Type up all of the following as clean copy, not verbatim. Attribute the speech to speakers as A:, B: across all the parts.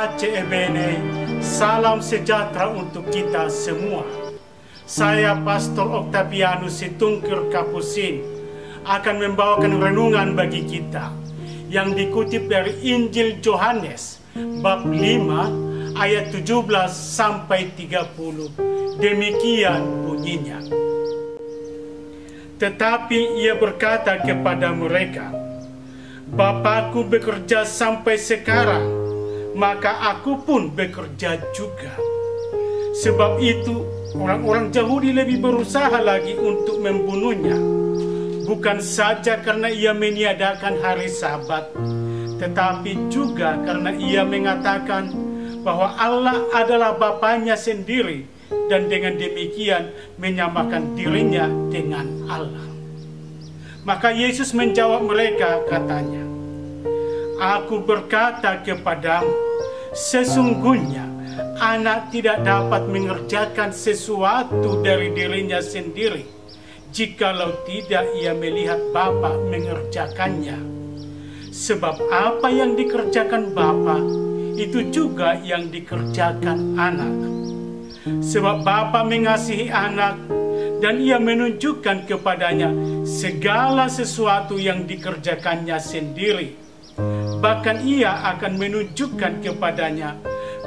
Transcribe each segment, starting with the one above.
A: Pace e bene, salam sejahtera untuk kita semua. Saya Pastor Octavianus Situngkir Kapusin akan membawakan renungan bagi kita yang dikutip dari Injil Yohanes bab 5 ayat 17 sampai 30. Demikian bunyinya. Tetapi ia berkata kepada mereka, Bapakku bekerja sampai sekarang, maka aku pun bekerja juga. Sebab itu orang-orang Yahudi lebih berusaha lagi untuk membunuhnya, bukan saja karena ia meniadakan hari Sabat, tetapi juga karena ia mengatakan bahwa Allah adalah Bapanya sendiri dan dengan demikian menyamakan dirinya dengan Allah. Maka Yesus menjawab mereka, katanya, Aku berkata kepadamu, sesungguhnya anak tidak dapat mengerjakan sesuatu dari dirinya sendiri, jikalau tidak ia melihat Bapa mengerjakannya. Sebab apa yang dikerjakan Bapa, itu juga yang dikerjakan anak. Sebab Bapa mengasihi anak, dan ia menunjukkan kepadanya segala sesuatu yang dikerjakannya sendiri. Bahkan ia akan menunjukkan kepadanya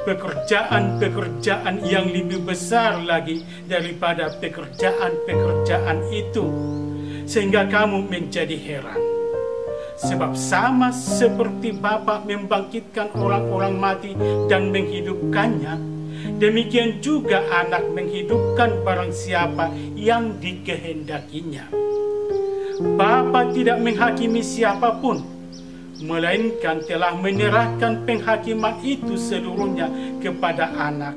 A: pekerjaan-pekerjaan yang lebih besar lagi daripada pekerjaan-pekerjaan itu, sehingga kamu menjadi heran. Sebab sama seperti Bapa membangkitkan orang-orang mati dan menghidupkannya, demikian juga anak menghidupkan barang siapa yang dikehendakinya. Bapa tidak menghakimi siapapun, melainkan telah menyerahkan penghakiman itu seluruhnya kepada anak,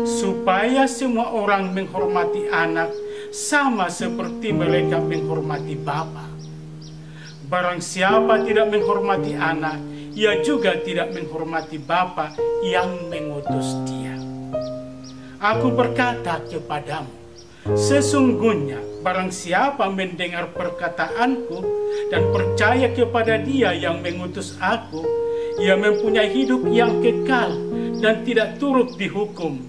A: supaya semua orang menghormati anak sama seperti mereka menghormati Bapa. Barang siapa tidak menghormati anak, ia juga tidak menghormati Bapa yang mengutus dia. Aku berkata kepadamu, sesungguhnya barang siapa mendengar perkataanku dan percaya kepada Dia yang mengutus aku, ia mempunyai hidup yang kekal dan tidak turut dihukum,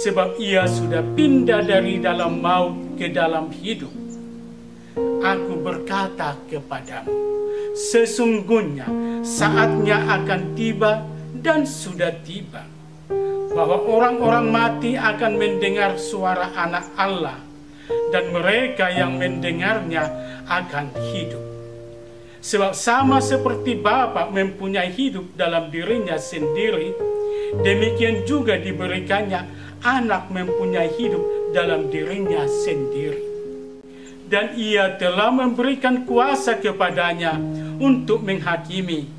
A: sebab ia sudah pindah dari dalam maut ke dalam hidup. Aku berkata kepadamu, sesungguhnya saatnya akan tiba dan sudah tiba, bahwa orang-orang mati akan mendengar suara anak Allah, dan mereka yang mendengarnya akan hidup. Sebab sama seperti Bapa mempunyai hidup dalam dirinya sendiri, demikian juga diberikannya anak mempunyai hidup dalam dirinya sendiri. Dan ia telah memberikan kuasa kepadanya untuk menghakimi,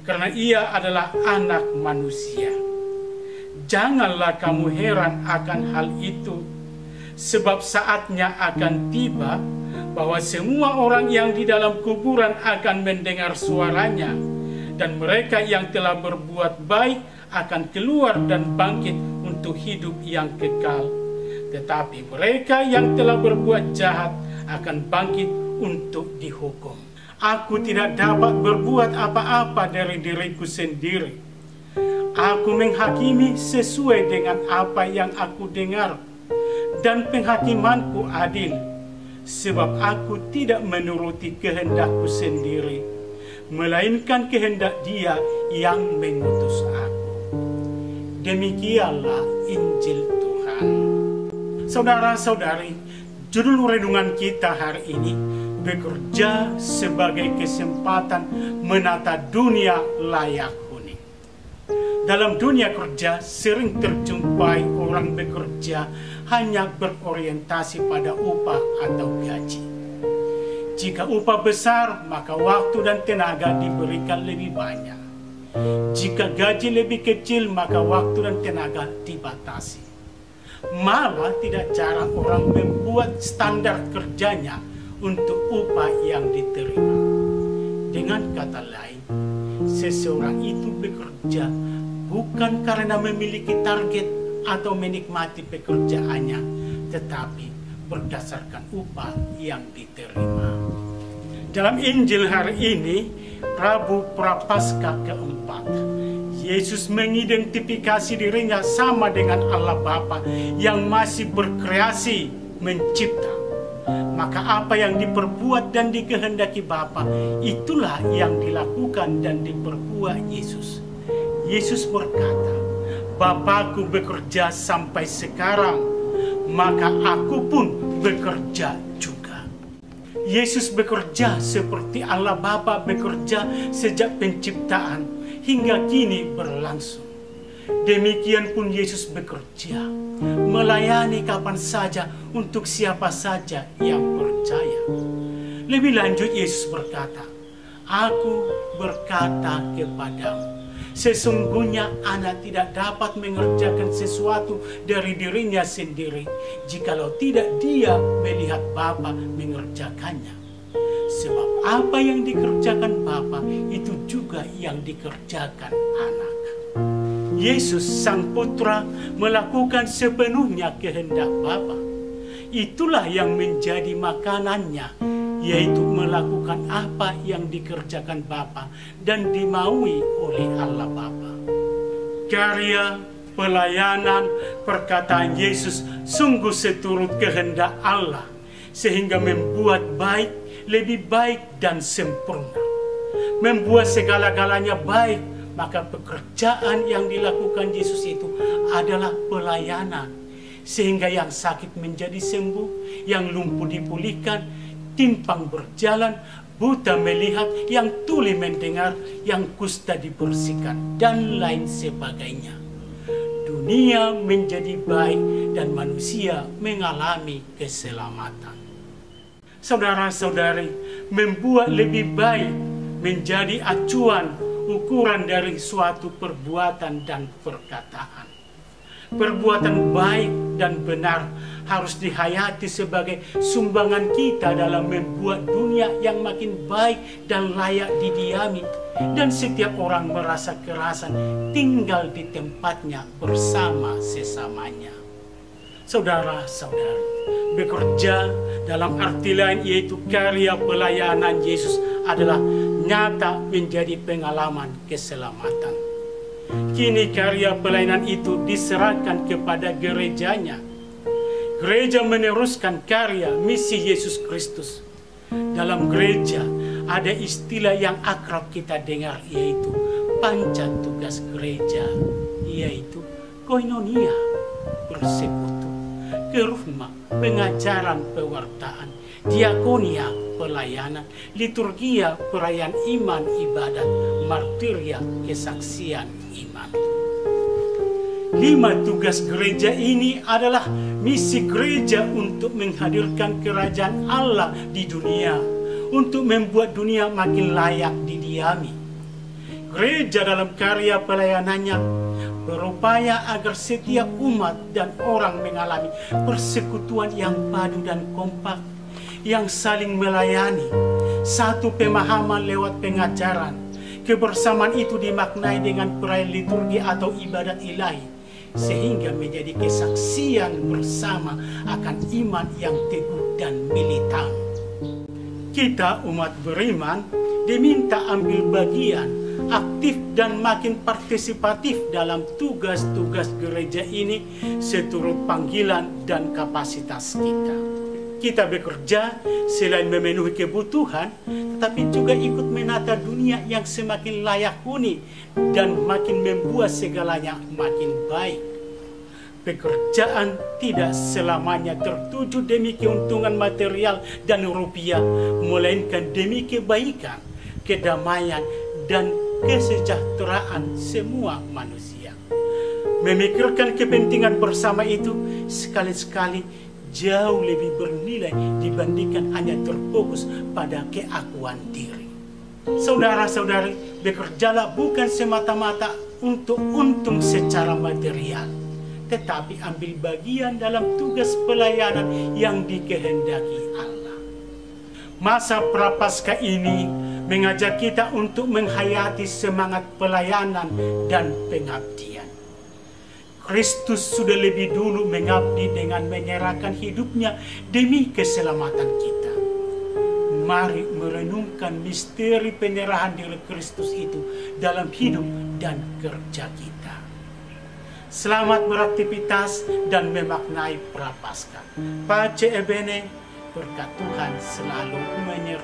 A: karena ia adalah anak manusia. Janganlah kamu heran akan hal itu, sebab saatnya akan tiba bahwa semua orang yang di dalam kuburan akan mendengar suaranya, dan mereka yang telah berbuat baik akan keluar dan bangkit untuk hidup yang kekal. Tetapi mereka yang telah berbuat jahat akan bangkit untuk dihukum. Aku tidak dapat berbuat apa-apa dari diriku sendiri. Aku menghakimi sesuai dengan apa yang aku dengar, dan penghakimanku adil, sebab aku tidak menuruti kehendakku sendiri, melainkan kehendak Dia yang mengutus aku. Demikianlah Injil Tuhan. Saudara-saudari, judul renungan kita hari ini, bekerja sebagai kesempatan menata dunia layak huni. Dalam dunia kerja sering terjumpai orang bekerja hanya berorientasi pada upah atau gaji. Jika upah besar, maka waktu dan tenaga diberikan lebih banyak. Jika gaji lebih kecil, maka waktu dan tenaga dibatasi. Malah tidak jarang orang membuat standar kerjanya untuk upah yang diterima. Dengan kata lain, seseorang itu bekerja bukan karena memiliki target atau menikmati pekerjaannya, tetapi berdasarkan upah yang diterima. Dalam Injil hari ini, Rabu Prapaskah keempat, Yesus mengidentifikasi dirinya sama dengan Allah Bapa yang masih berkreasi, mencipta. Maka apa yang diperbuat dan dikehendaki Bapa, itulah yang dilakukan dan diperbuat Yesus. Yesus berkata, Bapakku bekerja sampai sekarang, maka aku pun bekerja juga. Yesus bekerja seperti Allah Bapa bekerja sejak penciptaan hingga kini berlangsung. Demikian pun Yesus bekerja, melayani kapan saja untuk siapa saja yang percaya. Lebih lanjut Yesus berkata, Aku berkata kepadamu, sesungguhnya anak tidak dapat mengerjakan sesuatu dari dirinya sendiri, jikalau tidak dia melihat Bapa mengerjakannya. Sebab apa yang dikerjakan Bapa, itu juga yang dikerjakan anak. Yesus Sang Putra melakukan sepenuhnya kehendak Bapa. Itulah yang menjadi makanannya, yaitu melakukan apa yang dikerjakan Bapa dan dimaui oleh Allah Bapa. Karya, pelayanan, perkataan Yesus sungguh seturut kehendak Allah, sehingga membuat baik, lebih baik dan sempurna. Membuat segala-galanya baik, maka pekerjaan yang dilakukan Yesus itu adalah pelayanan, sehingga yang sakit menjadi sembuh, yang lumpuh dipulihkan, timpang berjalan, buta melihat, yang tuli mendengar, yang kusta dibersihkan, dan lain sebagainya. Dunia menjadi baik dan manusia mengalami keselamatan. Saudara-saudari, membuat lebih baik menjadi acuan ukuran dari suatu perbuatan dan perkataan. Perbuatan baik dan benar harus dihayati sebagai sumbangan kita dalam membuat dunia yang makin baik dan layak didiami, dan setiap orang merasa kerasan tinggal di tempatnya bersama sesamanya. Saudara-saudari, bekerja dalam arti lain yaitu karya pelayanan Yesus adalah nyata menjadi pengalaman keselamatan. Kini karya pelayanan itu diserahkan kepada gerejanya. Gereja meneruskan karya misi Yesus Kristus. Dalam gereja ada istilah yang akrab kita dengar, yaitu panca tugas gereja, yaitu koinonia, persekutu, kerufma, pengajaran pewartaan, diakonia, pelayanan, liturgia, perayaan iman, ibadat, martiria, kesaksian iman. 5 tugas gereja ini adalah misi gereja untuk menghadirkan kerajaan Allah di dunia, untuk membuat dunia makin layak didiami. Gereja dalam karya pelayanannya berupaya agar setiap umat dan orang mengalami persekutuan yang padu dan kompak, yang saling melayani, satu pemahaman lewat pengajaran. Kebersamaan itu dimaknai dengan perayaan liturgi atau ibadat ilahi, sehingga menjadi kesaksian bersama akan iman yang teguh dan militan. Kita umat beriman diminta ambil bagian aktif dan makin partisipatif dalam tugas-tugas gereja ini seturut panggilan dan kapasitas kita. Kita bekerja selain memenuhi kebutuhan, tetapi juga ikut menata dunia yang semakin layak huni dan makin membuat segalanya makin baik. Pekerjaan tidak selamanya tertuju demi keuntungan material dan rupiah, melainkan demi kebaikan, kedamaian, dan kesejahteraan semua manusia. Memikirkan kepentingan bersama itu sekali-sekali jauh lebih bernilai dibandingkan hanya terfokus pada keakuan diri. Saudara-saudari, bekerjalah bukan semata-mata untuk untung secara material, tetapi ambil bagian dalam tugas pelayanan yang dikehendaki Allah. Masa prapaskah ini mengajak kita untuk menghayati semangat pelayanan dan pengabdian. Kristus sudah lebih dulu mengabdi dengan menyerahkan hidupnya demi keselamatan kita. Mari merenungkan misteri penyerahan diri Kristus itu dalam hidup dan kerja kita. Selamat beraktivitas dan memaknai Prapaskah. Pace Ebene, berkat Tuhan selalu menyertai.